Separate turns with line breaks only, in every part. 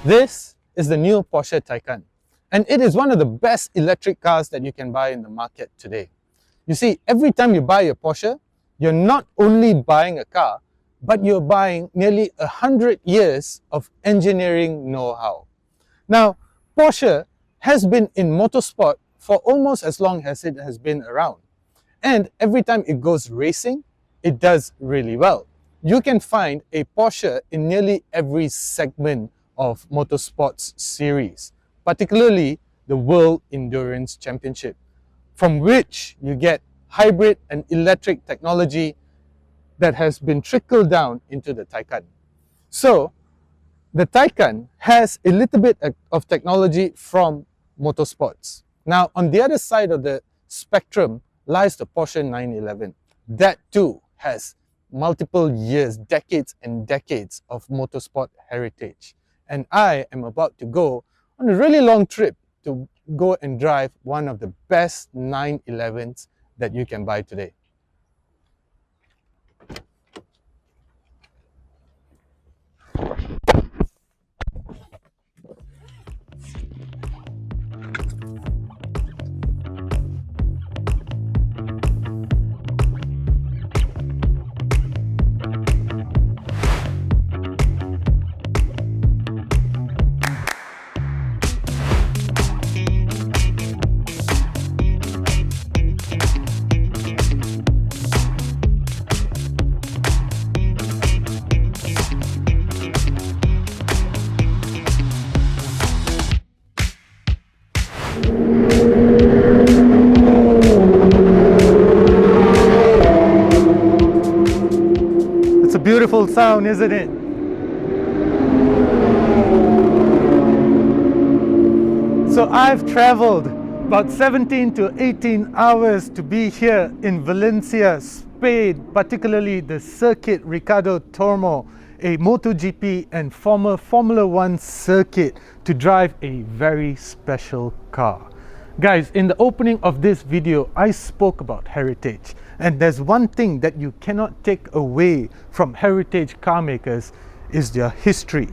This is the new Porsche Taycan, and it is one of the best electric cars that you can buy in the market today. You see, every time you buy a Porsche, you're not only buying a car, but you're buying nearly 100 years of engineering know-how. Now, Porsche has been in motorsport for almost as long as it has been around. And every time it goes racing, it does really well. You can find a Porsche in nearly every segment of motorsports series, particularly the World Endurance Championship, from which you get hybrid and electric technology that has been trickled down into the Taycan. So, the Taycan has a little bit of technology from motorsports. Now, on the other side of the spectrum lies the Porsche 911. That too has multiple years, decades and decades of motorsport heritage. And I am about to go on a really long trip to go and drive one of the best 911s that you can buy today. It's a beautiful sound, isn't it? So I've traveled about 17 to 18 hours to be here in Valencia, Spain, particularly the circuit Ricardo Tormo, a MotoGP and former Formula One circuit, to drive a very special car. Guys, in the opening of this video, I spoke about heritage. And there's one thing that you cannot take away from heritage car makers is their history.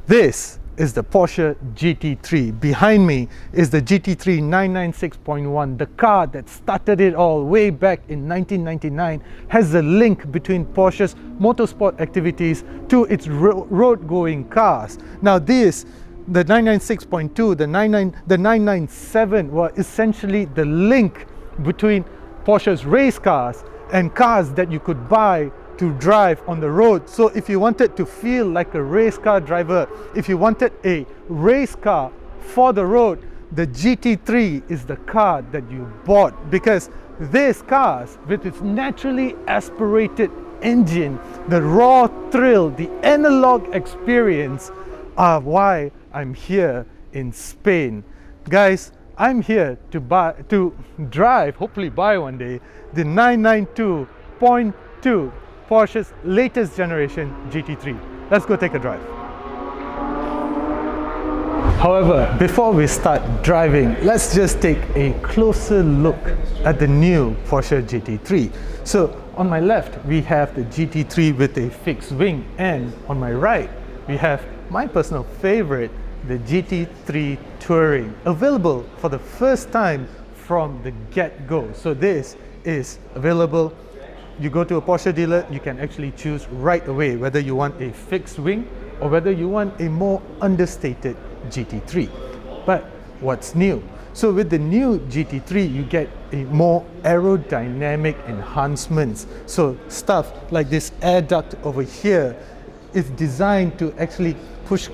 This is the Porsche GT3. Behind me is the GT3 996.1, the car that started it all way back in 1999, has a link between Porsche's motorsport activities to its road-going cars. Now this, the 996.2, the 997 were essentially the link between Porsche's race cars and cars that you could buy to drive on the road. So if you wanted to feel like a race car driver, if you wanted a race car for the road, the GT3 is the car that you bought, because these cars, with its naturally aspirated engine, the raw thrill, the analog experience, are why I'm here in Spain. Guys, I'm here to drive, hopefully buy one day, the 992.2 Porsche's latest generation GT3. Let's go take a drive. However, before we start driving, let's just take a closer look at the new Porsche GT3. So on my left, we have the GT3 with a fixed wing, and on my right, we have my personal favorite, the GT3 Touring, available for the first time from the get-go. So this is available. You go to a Porsche dealer, you can actually choose right away whether you want a fixed wing or whether you want a more understated GT3. But what's new? So with the new GT3, you get a more aerodynamic enhancements. So stuff like this air duct over here is designed to actually push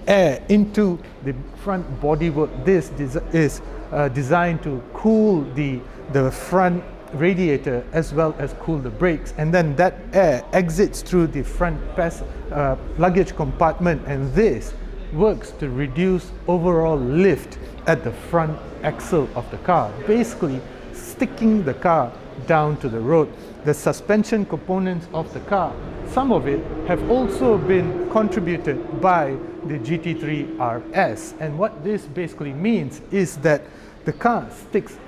air into the front bodywork. This is designed to cool the front radiator as well as cool the brakes, and then that air exits through the front luggage compartment, and this works to reduce overall lift at the front axle of the car, basically sticking the car down to the road. The suspension components of the car, some of it have also been contributed by the GT3 RS, and what this basically means is that the car sticks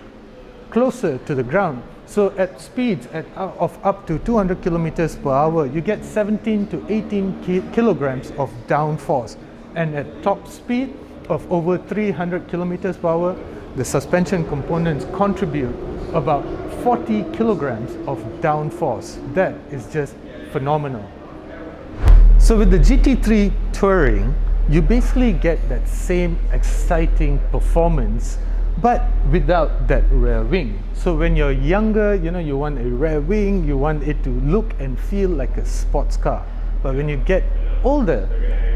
closer to the ground. So at speeds of up to 200 kilometers per hour, you get 17 to 18 kilograms of downforce. and at top speed of over 300 kilometers per hour, the suspension components contribute about 40 kilograms of downforce. That is just phenomenal. So with the GT3 Touring, you basically get that same exciting performance, but without that rear wing. So when you're younger, you want a rear wing, you want it to look and feel like a sports car. But when you get older,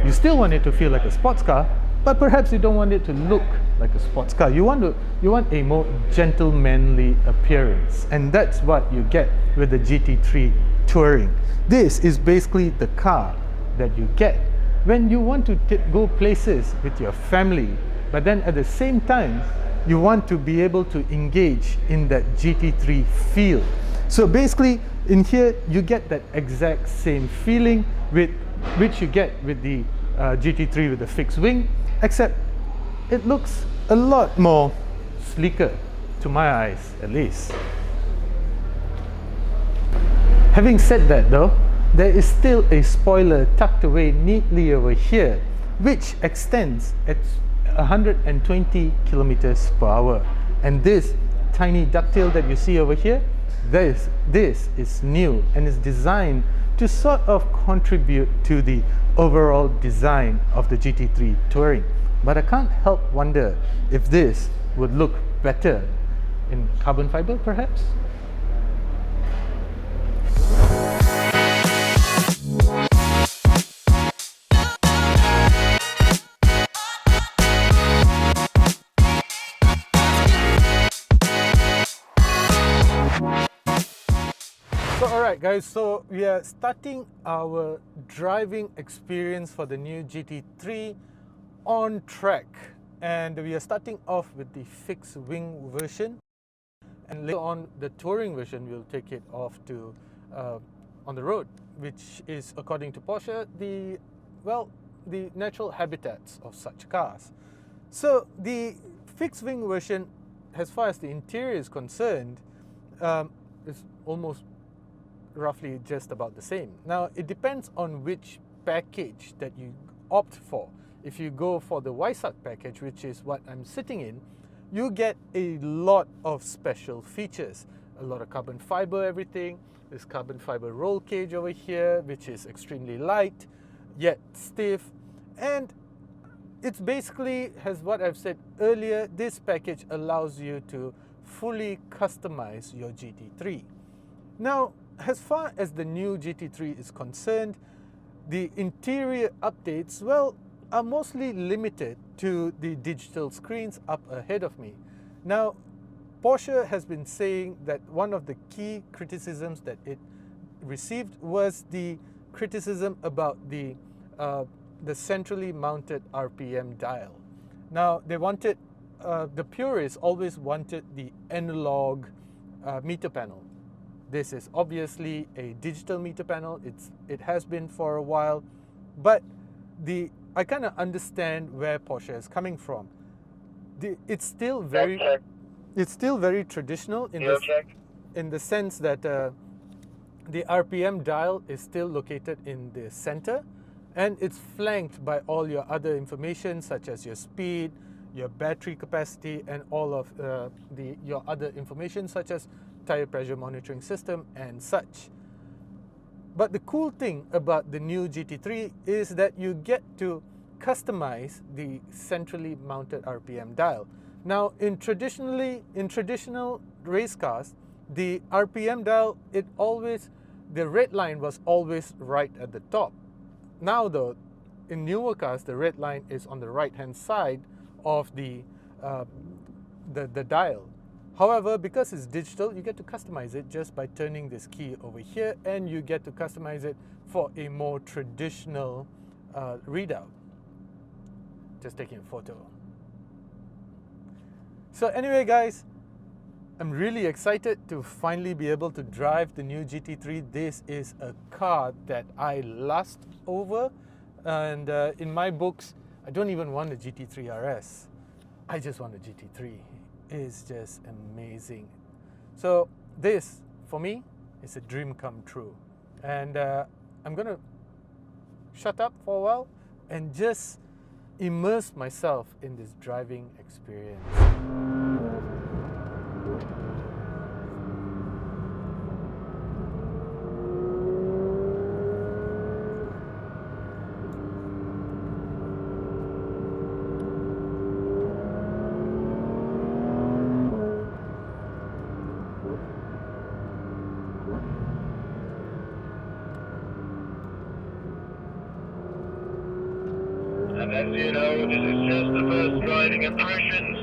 you still want it to feel like a sports car, but perhaps you don't want it to look like a sports car. You want a more gentlemanly appearance, and that's what you get with the GT3 Touring. This is basically the car that you get when you want to go places with your family, but then at the same time you want to be able to engage in that GT3 feel. So basically in here you get that exact same feeling which you get with the GT3 with the fixed wing, except it looks a lot more sleeker, to my eyes at least. Having said that though, there is still a spoiler tucked away neatly over here, which extends at 120 kilometers per hour. And this tiny ducktail that you see over here, this is new and is designed to sort of contribute to the overall design of the GT3 Touring. But I can't help wonder if this would look better in carbon fiber perhaps? So alright guys, so we are starting our driving experience for the new GT3 on track, and we are starting off with the fixed wing version, and later on the touring version will take it off to on the road, which is, according to Porsche, the natural habitats of such cars. So the fixed wing version, as far as the interior is concerned, is almost roughly just about the same. Now it depends on which package that you opt for. If you go for the Weissach package, which is what I'm sitting in, you get a lot of special features. A lot of carbon fiber everything. There's carbon fiber roll cage over here, which is extremely light yet stiff, and it's basically, as what I've said earlier, this package allows you to fully customize your GT3. Now, as far as the new GT3 is concerned, the interior updates, are mostly limited to the digital screens up ahead of me. Now, Porsche has been saying that one of the key criticisms that it received was the criticism about the centrally mounted RPM dial. Now, they wanted, the purists always wanted the analog meter panel. This is obviously a digital meter panel. It has been for a while, but I kind of understand where Porsche is coming from. It's still very traditional in the sense that the RPM dial is still located in the center, and it's flanked by all your other information such as your speed, your battery capacity, and all of your other information such as tire pressure monitoring system and such. But the cool thing about the new GT3 is that you get to customize the centrally mounted RPM dial. Now, in traditional race cars, the RPM dial, the red line was always right at the top. Now though, in newer cars, the red line is on the right hand side of the dial. However, because it's digital, you get to customize it just by turning this key over here, and you get to customize it for a more traditional readout. Just taking a photo. So anyway guys, I'm really excited to finally be able to drive the new GT3. This is a car that I lust over, and in my books, I don't even want a GT3 RS. I just want a GT3. It's just amazing. So this, for me, is a dream come true. And I'm gonna shut up for a while and just immerse myself in this driving experience.
And as you know, this is just the first driving impressions.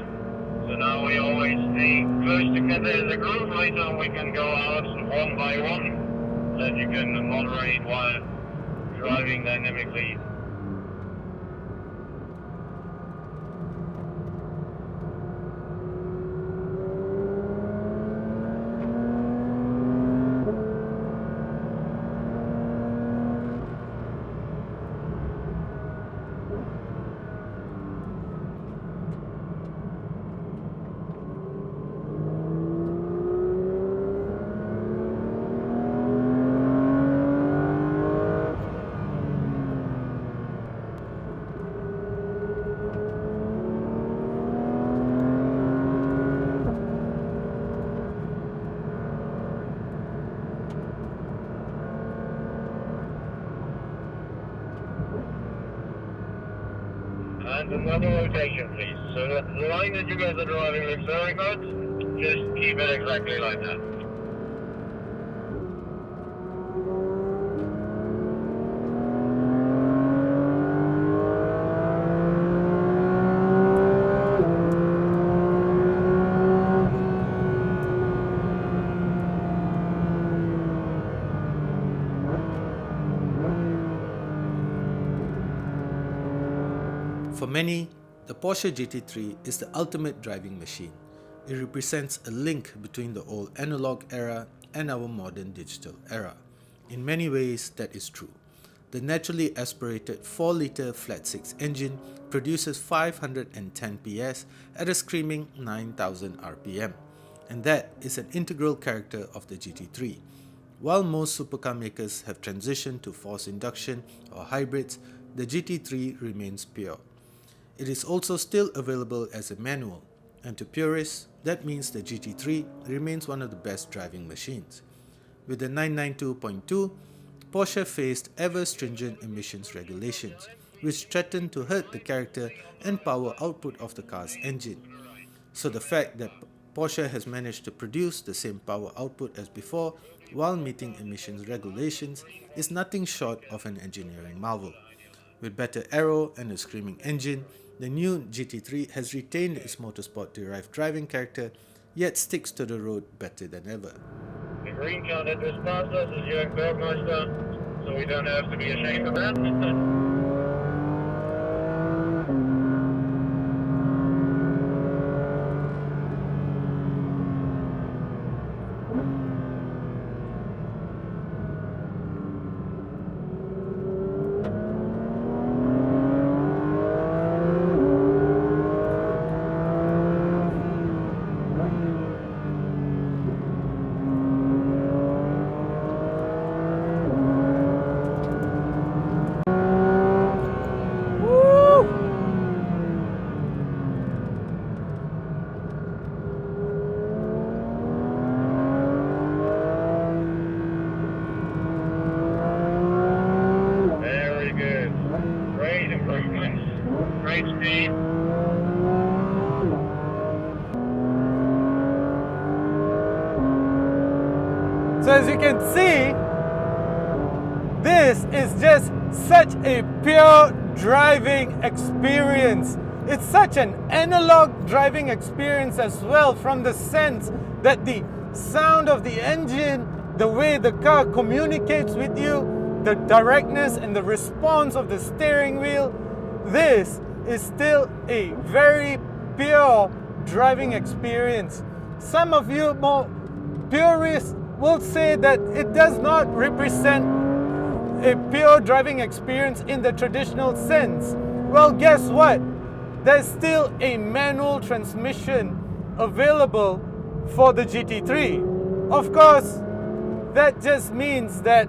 So now we always stay close together in the group. Later we can go out one by one. Then you can moderate while driving dynamically. And another rotation, please. So the line that you guys are driving looks very good. Just keep it exactly like that.
For many, the Porsche GT3 is the ultimate driving machine. It represents a link between the old analog era and our modern digital era. In many ways, that is true. The naturally aspirated 4-litre flat-six engine produces 510 PS at a screaming 9,000 RPM, and that is an integral character of the GT3. While most supercar makers have transitioned to forced induction or hybrids, the GT3 remains pure. It is also still available as a manual, and to purists, that means the GT3 remains one of the best driving machines. With the 992.2, Porsche faced ever stringent emissions regulations, which threatened to hurt the character and power output of the car's engine. So the fact that Porsche has managed to produce the same power output as before while meeting emissions regulations is nothing short of an engineering marvel. With better aero and a screaming engine, the new GT3 has retained its motorsport-derived driving character, yet sticks to the road better than ever.
The green car that just passed us is Jörg Bergmeister, so we don't have to be ashamed of that. Great speed.
So as you can see, this is just such a pure driving experience. It's such an analog driving experience as well, from the sense that the sound of the engine, the way the car communicates with you, the directness and the response of the steering wheel. This is still a very pure driving experience. Some of you more purists will say that it does not represent a pure driving experience in the traditional sense. Well, guess what? There's still a manual transmission available for the GT3. Of course, that just means that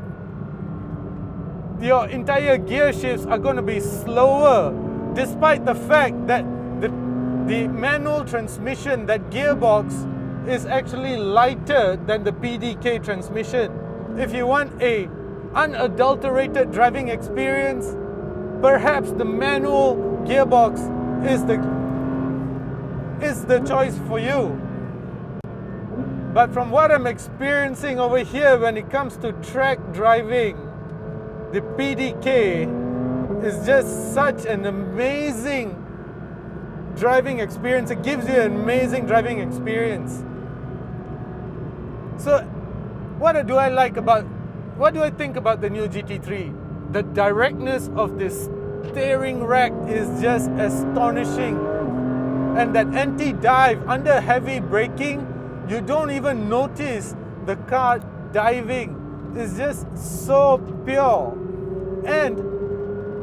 your entire gear shifts are going to be slower despite the fact that the manual transmission, that gearbox, is actually lighter than the PDK transmission. If you want a unadulterated driving experience, perhaps the manual gearbox is the choice for you. But from what I'm experiencing over here when it comes to track driving, the PDK is just such an amazing driving experience. It gives you an amazing driving experience. So what do I think about the new GT3? The directness of this steering rack is just astonishing. And that anti-dive under heavy braking, you don't even notice the car diving. It's just so pure. And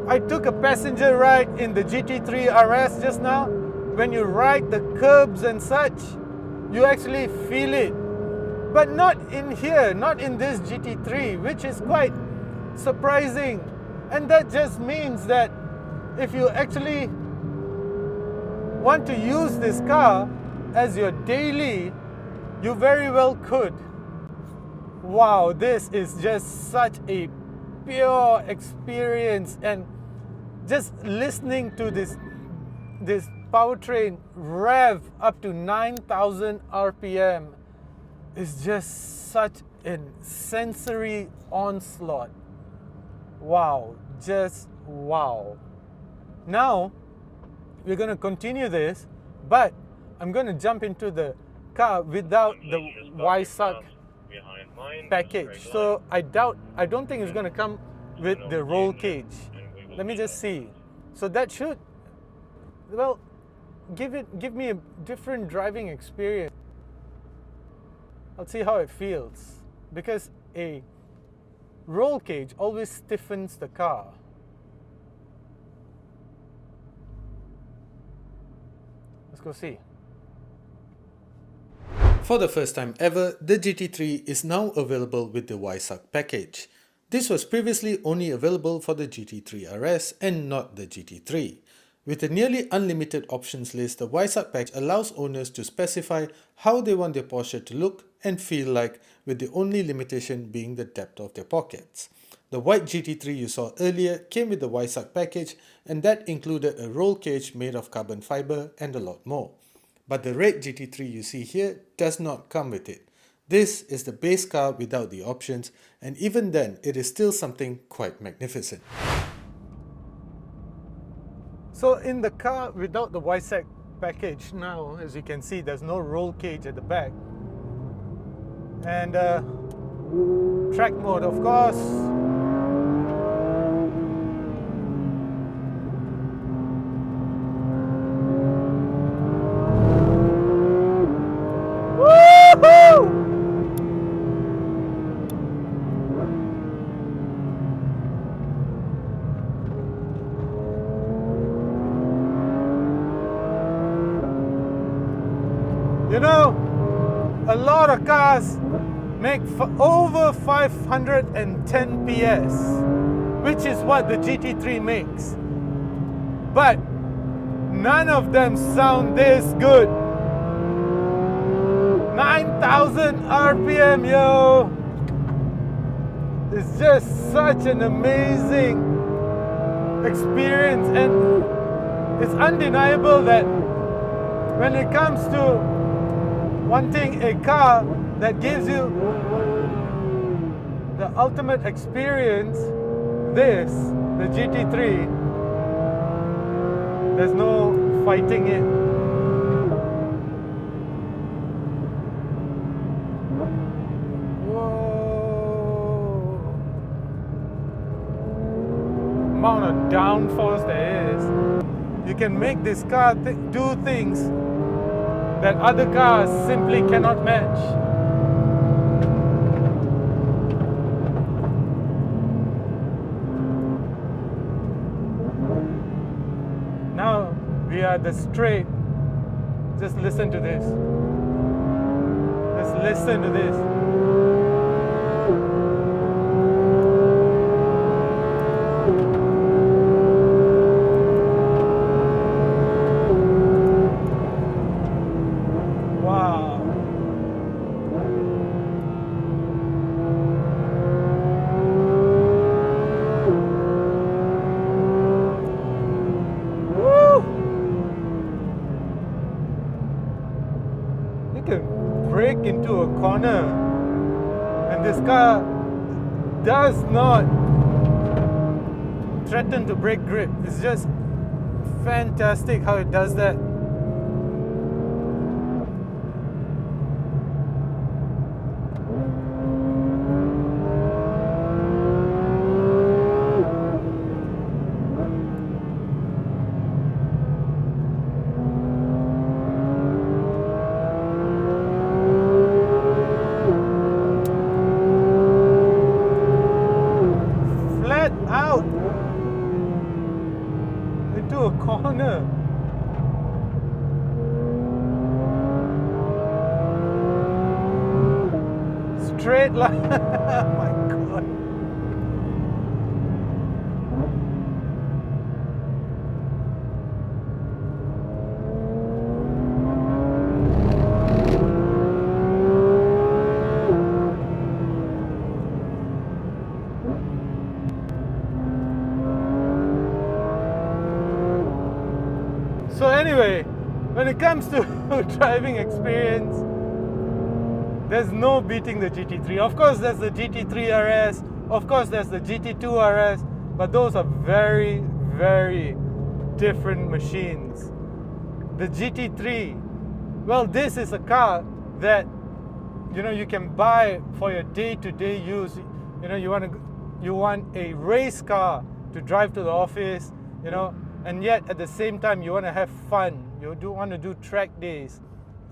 I took a passenger ride in the GT3 RS just now. When you ride the curbs and such, you actually feel it. But not in here, not in this GT3, which is quite surprising. And that just means that if you actually want to use this car as your daily, you very well could. Wow, this is just such a pure experience, and just listening to this powertrain rev up to 9,000 RPM is just such a sensory onslaught. Wow, just wow. Now we're going to continue this, but I'm going to jump into the car without the YSUC package. So I don't think it's going to come with the roll cage. Let me just see. So that should, well, give me a different driving experience. I'll see how it feels, because a roll cage always stiffens the car. Let's go see. For the first time ever, the GT3 is now available with the YSUC package. This was previously only available for the GT3 RS and not the GT3. With a nearly unlimited options list, the YSUC package allows owners to specify how they want their Porsche to look and feel like, with the only limitation being the depth of their pockets. The white GT3 you saw earlier came with the YSUC package, and that included a roll cage made of carbon fiber and a lot more. But the red GT3 you see here does not come with it. This is the base car without the options, and even then it is still something quite magnificent. So in the car without the YSUC package now, as you can see, there's no roll cage at the back. And track mode, of course. You know, a lot of cars make over 510 PS, which is what the GT3 makes. But none of them sound this good. 9,000 RPM, yo! It's just such an amazing experience, and it's undeniable that when it comes to wanting a car that gives you the ultimate experience, the GT3, there's no fighting it. Whoa! Amount of downforce there is. You can make this car do things that other cars simply cannot match. Now we are at the straight. Just listen to this. Just listen to this. corner, and this car does not threaten to break grip. It's just fantastic how it does that. Out into a corner. Straight line. Oh my god. So anyway, when it comes to driving experience, there's no beating the GT3. Of course, there's the GT3 RS. Of course, there's the GT2 RS. But those are very, very different machines. The GT3, well, this is a car that you can buy for your day-to-day use. You want a race car to drive to the office. And yet at the same time you want to have fun, you do want to do track days.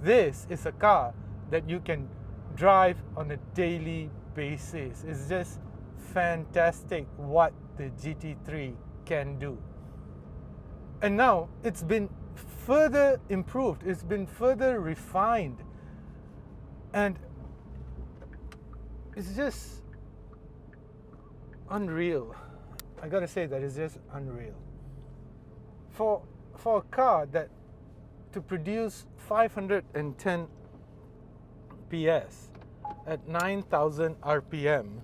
This is a car that you can drive on a daily basis. It's just fantastic what the GT3 can do. And now it's been further improved, it's been further refined, and it's just unreal. I gotta say that it's just unreal. For a car that to produce 510 PS at 9,000 RPM,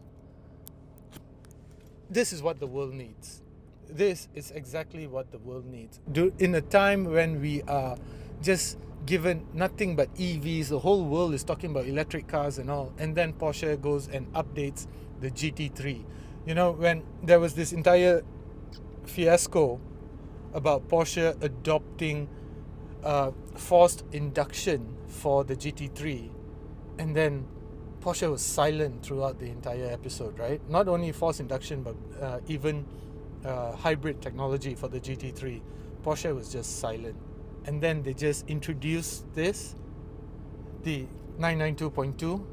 this is what the world needs. This is exactly what the world needs. In a time when we are just given nothing but EVs, the whole world is talking about electric cars and all, and then Porsche goes and updates the GT3. When there was this entire fiasco about Porsche adopting forced induction for the GT3, and then Porsche was silent throughout the entire episode, right? Not only forced induction, but even hybrid technology for the GT3. Porsche was just silent. And then they just introduced this, the 992.2.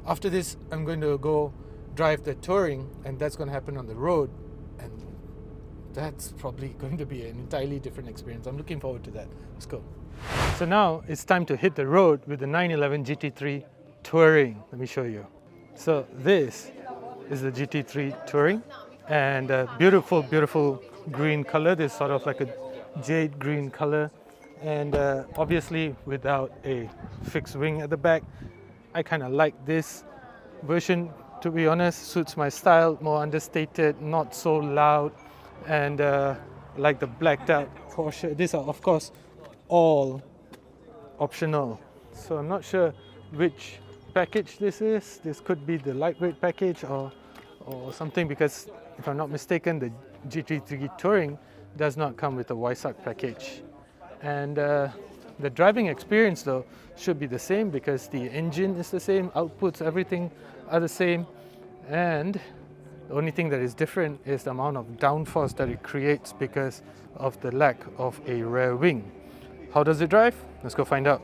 After this, I'm going to go drive the Touring, and that's going to happen on the road, and that's probably going to be an entirely different experience. I'm looking forward to that. Let's go. So now it's time to hit the road with the 911 GT3 Touring. Let me show you. So this is the GT3 Touring, and beautiful, beautiful green color. This is sort of like a jade green color, and obviously without a fixed wing at the back. I kind of like this version, to be honest. Suits my style, more understated, not so loud, and like the blacked out Porsche. These are of course all optional, so I'm not sure which package this is. This could be the lightweight package or something, because if I'm not mistaken, the GT3 Touring does not come with a Weissach package. And the driving experience though should be the same, because the engine is the same, outputs, everything are the same, and the only thing that is different is the amount of downforce that it creates because of the lack of a rear wing. How does it drive? Let's go find out.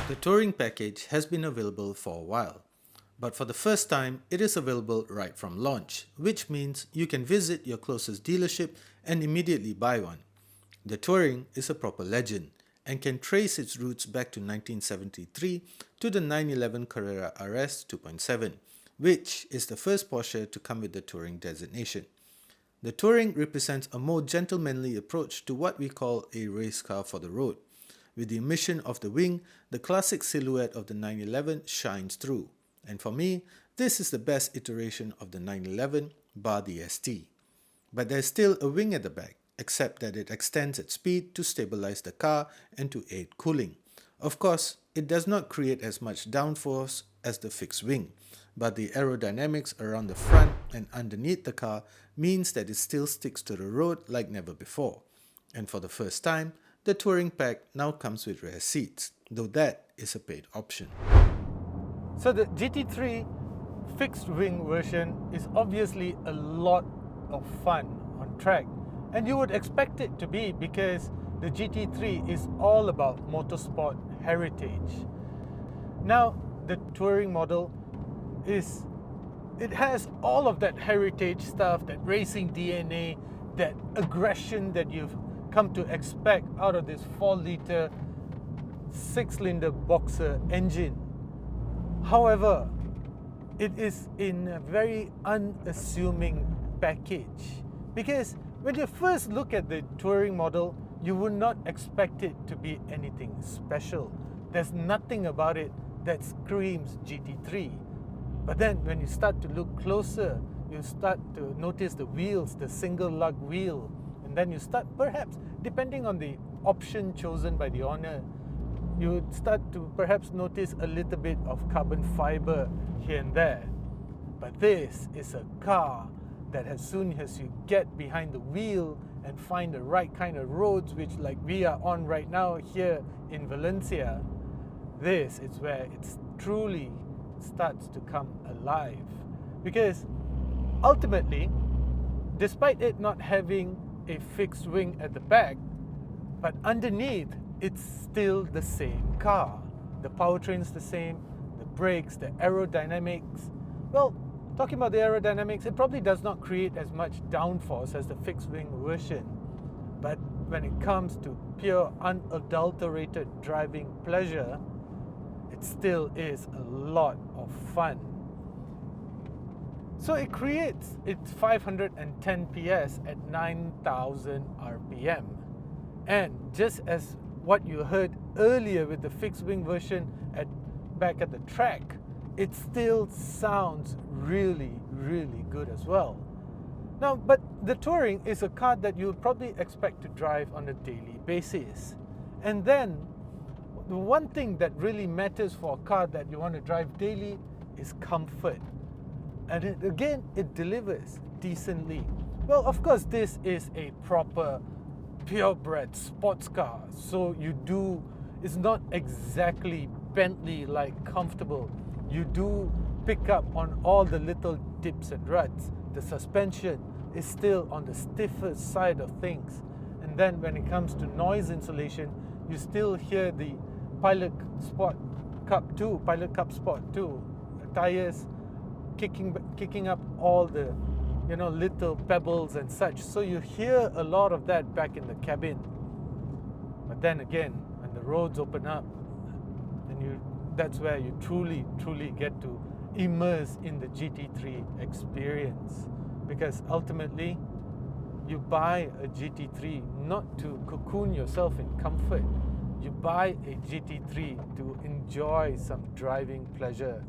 The Touring package has been available for a while, but for the first time it is available right from launch, which means you can visit your closest dealership and immediately buy one. The Touring is a proper legend and can trace its roots back to 1973 to the 911 Carrera RS 2.7, which is the first Porsche to come with the Touring designation. The Touring represents a more gentlemanly approach to what we call a race car for the road. With the omission of the wing, the classic silhouette of the 911 shines through. And for me, this is the best iteration of the 911 bar the ST. But there's still a wing at the back, except that it extends its speed to stabilize the car and to aid cooling. Of course, it does not create as much downforce as the fixed wing, but the aerodynamics around the front and underneath the car means that it still sticks to the road like never before. And for the first time, the touring pack now comes with rear seats, though that is a paid option.
So the GT3 fixed wing version is obviously a lot of fun on track, and you would expect it to be because the GT3 is all about motorsport heritage. Now the touring model it has all of that heritage stuff, that racing DNA, that aggression that you've come to expect out of this 4-litre 6-cylinder boxer engine. However, it is in a very unassuming package, because when you first look at the touring model, you would not expect it to be anything special. There's nothing about it that screams GT3. But then when you start to look closer, you start to notice the wheels, the single lug wheel, and then you start, perhaps depending on the option chosen by the owner, you would start to perhaps notice a little bit of carbon fiber here and there. But this is a car that as soon as you get behind the wheel and find the right kind of roads, which like we are on right now here in Valencia, this is where it truly starts to come alive. Because ultimately, despite it not having a fixed wing at the back, but underneath it's still the same car. The powertrain's the same, the brakes, the aerodynamics. Well, talking about the aerodynamics, it probably does not create as much downforce as the fixed wing version. But when it comes to pure unadulterated driving pleasure, it still is a lot of fun. So it creates its 510 PS at 9,000 RPM. And just as what you heard earlier with the fixed wing version back at the track, it still sounds really, really good as well. Now, but the Touring is a car that you would probably expect to drive on a daily basis. And then, the one thing that really matters for a car that you want to drive daily is comfort. And it delivers decently. Well, of course, this is a proper purebred sports car, so it's not exactly Bentley-like comfortable. You do pick up on all the little dips and ruts. The suspension is still on the stiffer side of things. And then when it comes to noise insulation, you still hear the Pilot Cup Sport 2 tires kicking up all the little pebbles and such. So you hear a lot of that back in the cabin. But then again, when the roads open up, then that's where you truly get to immerse in the GT3 experience. Because ultimately, you buy a GT3 not to cocoon yourself in comfort. You buy a GT3 to enjoy some driving pleasure.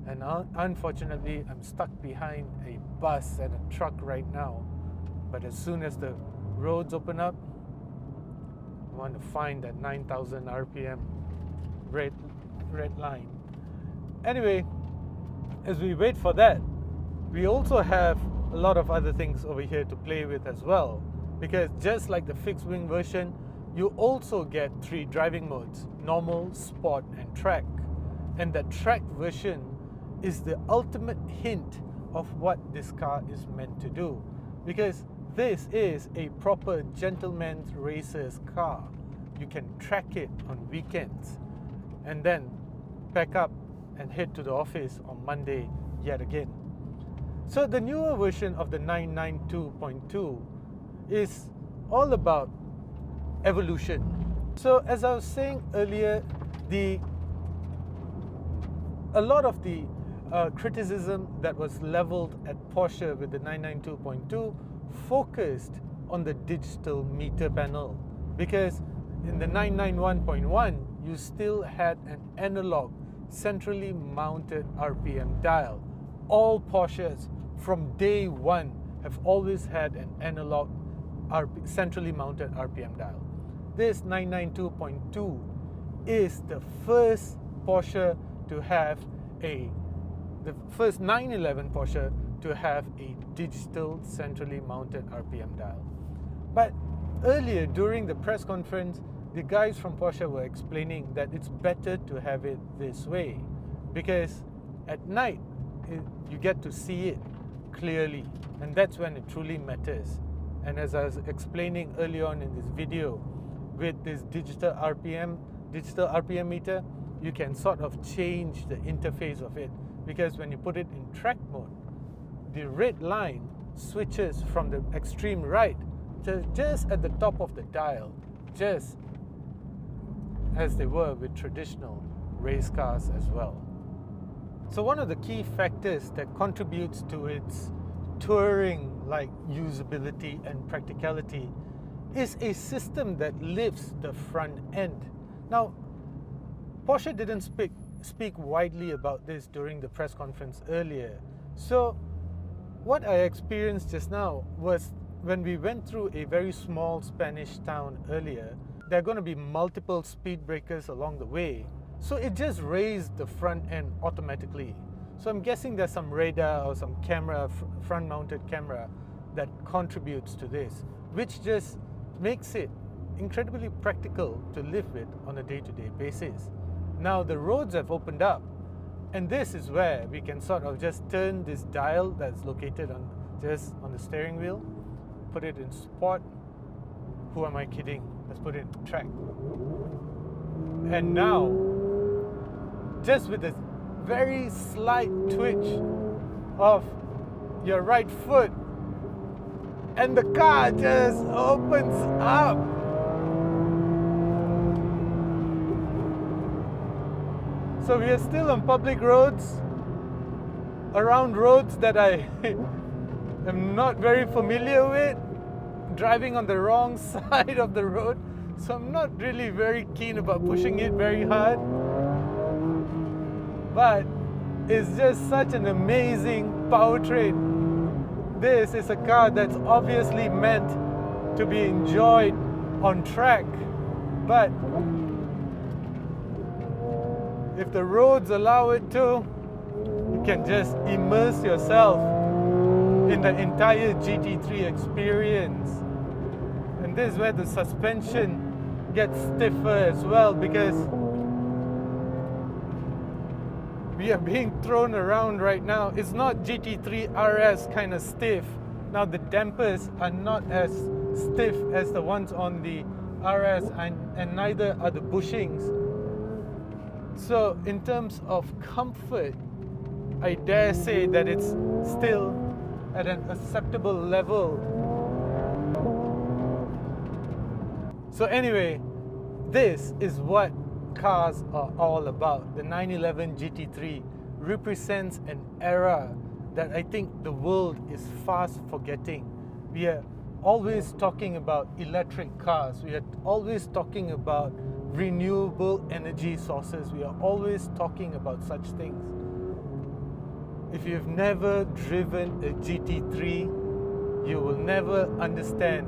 And unfortunately, I'm stuck behind a bus and a truck right now. But as soon as the roads open up, I want to find that 9,000 RPM red line. Anyway, as we wait for that, we also have a lot of other things over here to play with as well. Because just like the fixed wing version, you also get 3 driving modes: normal, sport, and track. And the track version is the ultimate hint of what this car is meant to do, because this is a proper gentleman's racer's car. You can track it on weekends and then pack up and head to the office on Monday yet again. So the newer version of the 992.2 is all about evolution. So as I was saying earlier, a lot of the criticism that was leveled at Porsche with the 992.2 focused on the digital meter panel, because in the 991.1 you still had an analog centrally mounted RPM dial. All Porsches from day one have always had an analog centrally mounted RPM dial. This 992.2 is the first Porsche to have the first 911 Porsche to have a digital centrally mounted RPM dial. But earlier during the press conference, the guys from Porsche were explaining that it's better to have it this way because at night you get to see it clearly, and that's when it truly matters. And as I was explaining early on in this video, with this digital RPM meter, you can sort of change the interface of it, because when you put it in track mode, the red line switches from the extreme right to just at the top of the dial, just as they were with traditional race cars as well. So one of the key factors that contributes to its touring-like usability and practicality is a system that lifts the front end. Now, Porsche didn't speak widely about this during the press conference earlier. So what I experienced just now was when we went through a very small Spanish town earlier, there are going to be multiple speed breakers along the way. So it just raised the front end automatically. So I'm guessing there's some radar or some camera, front-mounted camera, that contributes to this, which just makes it incredibly practical to live with on a day-to-day basis. Now the roads have opened up, and this is where we can sort of just turn this dial that's located just on the steering wheel, put it in sport. Who am I kidding? Let's put it in track. And now, just with this very slight twitch of your right foot, and the car just opens up. So we are still on public roads, around roads that I am not very familiar with, driving on the wrong side of the road, so I'm not really very keen about pushing it very hard. But it's just such an amazing powertrain. This is a car that's obviously meant to be enjoyed on track, but if the roads allow it to, you can just immerse yourself in the entire GT3 experience. And this is where the suspension gets stiffer as well, because we are being thrown around right now. It's not GT3 RS kind of stiff. Now the dampers are not as stiff as the ones on the RS, and neither are the bushings. So in terms of comfort, I dare say that it's still at an acceptable level. So anyway, this is what cars are all about. The 911 GT3 represents an era that I think the world is fast forgetting. We are always talking about electric cars. We are always talking about renewable energy sources. We are always talking about such things. If you've never driven a GT3, you will never understand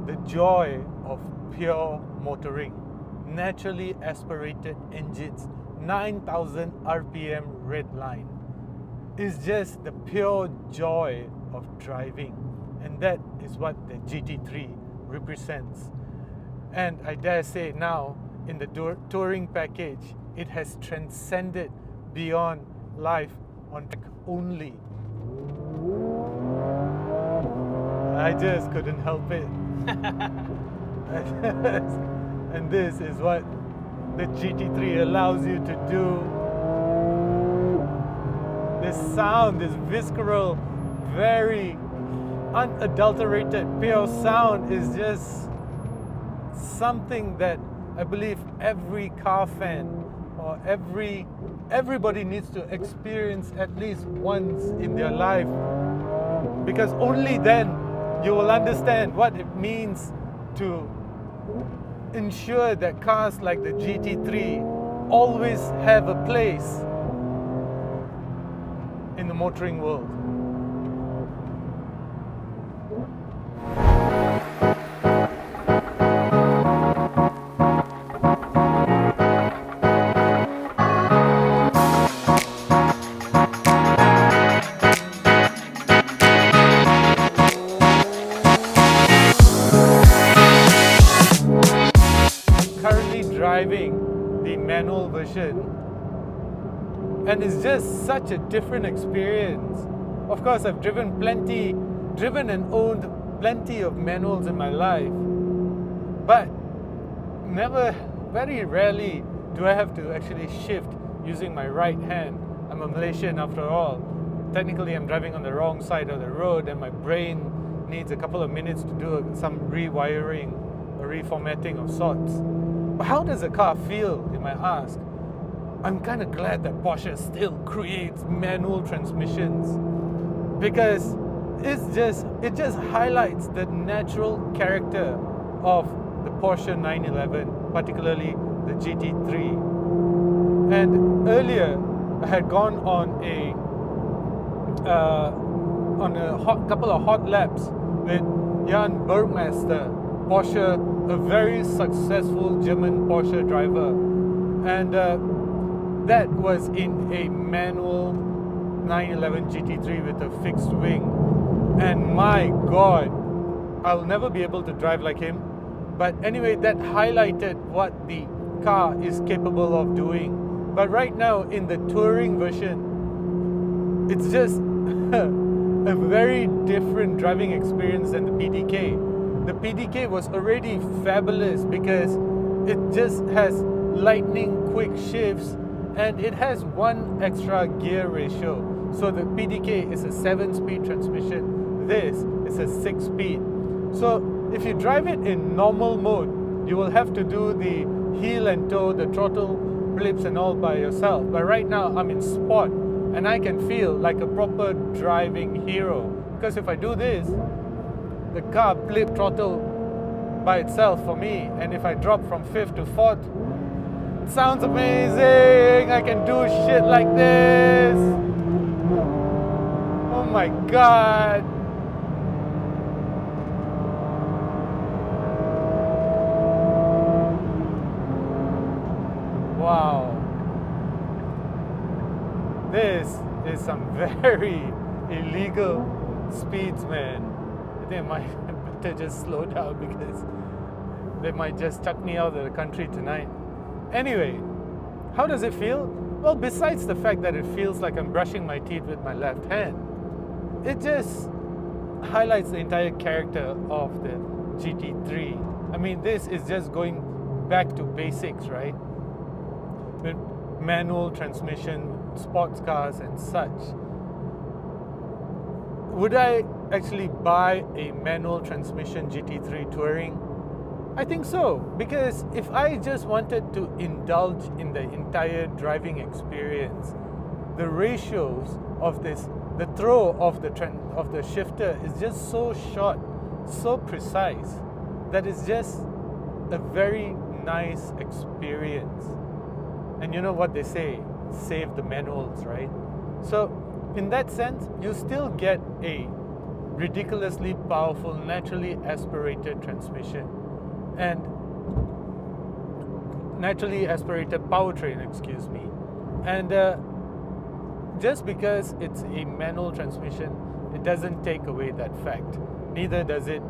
the joy of pure motoring. Naturally aspirated engines, 9,000 RPM red line. It's just the pure joy of driving, and that is what the GT3 represents. And I dare say now, in the touring package, it has transcended beyond life on track only. I just couldn't help it. And this is what the GT3 allows you to do. This sound, this visceral, very unadulterated, pure sound is just something that I believe every car fan or everybody needs to experience at least once in their life, because only then you will understand what it means to ensure that cars like the GT3 always have a place in the motoring world. driving the manual version, and it's just such a different experience. Of course, I've driven and owned plenty of manuals in my life, but very rarely do I have to actually shift using my right hand. I'm a Malaysian after all. Technically, I'm driving on the wrong side of the road, and my brain needs a couple of minutes to do some rewiring or reformatting of sorts. But how does a car feel, you might ask? I'm kind of glad that Porsche still creates manual transmissions, because it just highlights the natural character of the Porsche 911, particularly the GT3. And earlier, I had gone on a couple of hot laps with Jan Burgmaster, Porsche, a very successful German Porsche driver, and that was in a manual 911 GT3 with a fixed wing. And my God, I'll never be able to drive like him. But anyway, that highlighted what the car is capable of doing. But right now, in the touring version, it's just a very different driving experience than the PDK. The PDK was already fabulous because it just has lightning quick shifts, and it has one extra gear ratio. So the PDK is a 7-speed transmission. This is a 6-speed. So if you drive it in normal mode, you will have to do the heel and toe, the throttle blips and all by yourself. But right now I'm in sport, and I can feel like a proper driving hero. Because if I do this, the car blip throttle by itself for me. And if I drop from 5th to 4th, it sounds amazing. I can do shit like this. Oh my God. Wow. This is some very illegal speeds, man. I think I might better just slow down because they might just chuck me out of the country tonight. Anyway, how does it feel? Well, besides the fact that it feels like I'm brushing my teeth with my left hand, it just highlights the entire character of the GT3. I mean, this is just going back to basics, right? With manual transmission, sports cars and such. Would I actually buy a manual transmission GT3 touring? I think so, because if I just wanted to indulge in the entire driving experience, the ratios of this, the throw of the shifter is just so short, so precise, that it's just a very nice experience. And you know what they say, save the manuals, right? So in that sense, you still get a ridiculously powerful, naturally aspirated transmission and naturally aspirated powertrain, excuse me. And just because it's a manual transmission, it doesn't take away that fact. Neither does it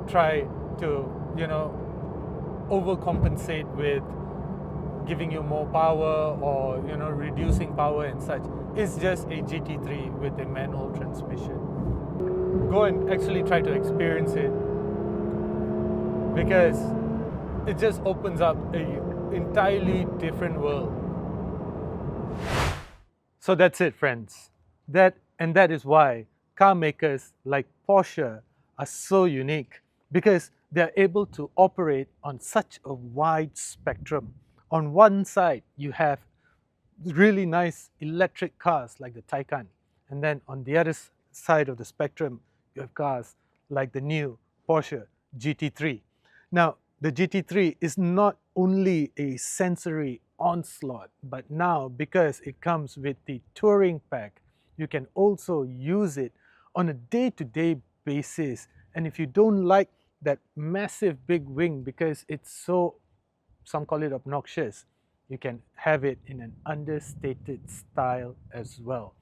try to, overcompensate with giving you more power or, reducing power and such. It's just a GT3 with a manual transmission. Go and actually try to experience it, because it just opens up an entirely different world. So that's it, friends. That is why car makers like Porsche are so unique, because they're able to operate on such a wide spectrum. On one side, you have really nice electric cars like the Taycan, and then on the other side of the spectrum, you have cars like the new Porsche GT3. Now, the GT3 is not only a sensory onslaught, but now, because it comes with the touring pack, you can also use it on a day-to-day basis. And if you don't like that massive big wing because it's so, some call it obnoxious, you can have it in an understated style as well.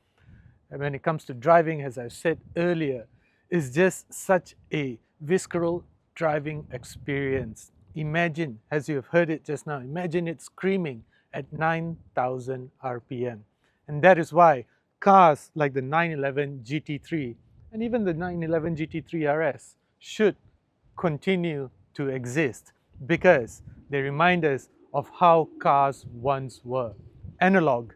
And when it comes to driving, as I said earlier, it's just such a visceral driving experience. imagine, as you have heard it just now, imagine it screaming at 9,000 RPM. And that is why cars like the 911 GT3 and even the 911 GT3 RS should continue to exist, because they remind us of how cars once were. Analog,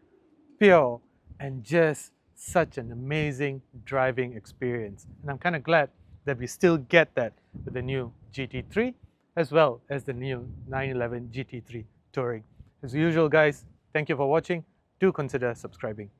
pure, and just such an amazing driving experience. And I'm kind of glad that we still get that with the new GT3 as well as the new 911 GT3 Touring. As usual, guys, thank you for watching. Do consider subscribing.